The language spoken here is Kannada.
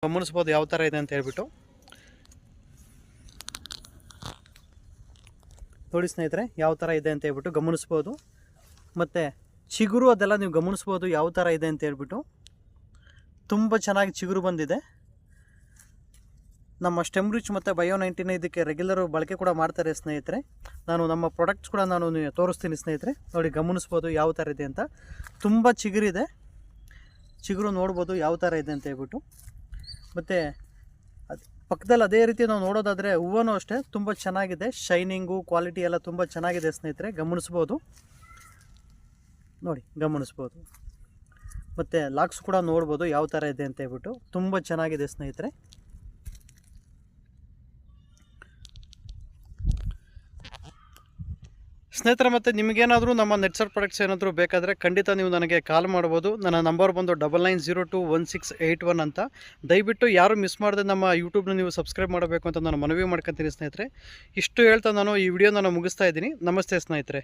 ಗಮನಿಸ್ಬೋದು ಯಾವ ಥರ ಇದೆ ಅಂತ ಹೇಳ್ಬಿಟ್ಟು. ನೋಡಿ ಸ್ನೇಹಿತರೆ ಯಾವ ಥರ ಇದೆ ಅಂತ ಹೇಳ್ಬಿಟ್ಟು ಗಮನಿಸ್ಬೋದು. ಮತ್ತು ಚಿಗುರು ಅದೆಲ್ಲ ನೀವು ಗಮನಿಸ್ಬೋದು ಯಾವ ಥರ ಇದೆ ಅಂತ ಹೇಳ್ಬಿಟ್ಟು. ತುಂಬ ಚೆನ್ನಾಗಿ ಚಿಗುರು ಬಂದಿದೆ. ನಮ್ಮ ಸ್ಟೆಮ್ ರಿಚ್ ಮತ್ತು ಬಯೋ-19 ಇದಕ್ಕೆ ರೆಗ್ಯುಲರ್ ಬಳಕೆ ಕೂಡ ಮಾಡ್ತಾರೆ ಸ್ನೇಹಿತರೆ. ನಾನು ನಮ್ಮ ಪ್ರಾಡಕ್ಟ್ಸ್ ಕೂಡ ನಾನು ತೋರಿಸ್ತೀನಿ ಸ್ನೇಹಿತರೆ. ನೋಡಿ ಗಮನಿಸ್ಬೋದು ಯಾವ ಥರ ಇದೆ ಅಂತ. ತುಂಬ ಚಿಗುರಿದೆ, ಚಿಗುರು ನೋಡ್ಬೋದು ಯಾವ ಥರ ಇದೆ ಅಂತ ಹೇಳ್ಬಿಟ್ಟು. ಮತ್ತು ಪಕ್ಕದಲ್ಲಿ ಅದೇ ರೀತಿ ನಾವು ನೋಡೋದಾದರೆ ಹೂವೂ ಅಷ್ಟೇ ತುಂಬ ಚೆನ್ನಾಗಿದೆ. ಶೈನಿಂಗು ಕ್ವಾಲಿಟಿ ಎಲ್ಲ ತುಂಬ ಚೆನ್ನಾಗಿದೆ ಸ್ನೇಹಿತರೆ, ಗಮನಿಸ್ಬೋದು. ನೋಡಿ ಗಮನಿಸ್ಬೋದು. ಮತ್ತು ಲಾಕ್ಸ್ ಕೂಡ ನೋಡ್ಬೋದು ಯಾವ ಥರ ಇದೆ ಅಂತ ಹೇಳ್ಬಿಟ್ಟು. ತುಂಬ ಚೆನ್ನಾಗಿದೆ ಸ್ನೇಹಿತರೆ. ಮತ್ತು ನಿಮಗೇನಾದರೂ ನಮ್ಮ ನೆಟ್ಸರ್ ಪ್ರಾಡಕ್ಟ್ಸ್ ಏನಾದರೂ ಬೇಕಾದರೆ ಖಂಡಿತ ನೀವು ನನಗೆ ಕಾಲ್ ಮಾಡ್ಬೋದು. ನನ್ನ ನಂಬರ್ ಬಂದು 99021681 ಅಂತ. ದಯವಿಟ್ಟು ಯಾರು ಮಿಸ್ ಮಾಡದೆ ನಮ್ಮ ಯೂಟ್ಯೂಬ್ನ ನೀವು ಸಬ್ಸ್ಕ್ರೈಬ್ ಮಾಡಬೇಕು ಅಂತ ನಾನು ಮನವಿ ಮಾಡ್ಕೊತೀನಿ ಸ್ನೇಹಿತರೆ. ಇಷ್ಟು ಹೇಳ್ತಾ ನಾನು ಈ ವಿಡಿಯೋನ ಮುಗಿಸ್ತಾ ಇದ್ದೀನಿ. ನಮಸ್ತೆ ಸ್ನೇಹಿತರೆ.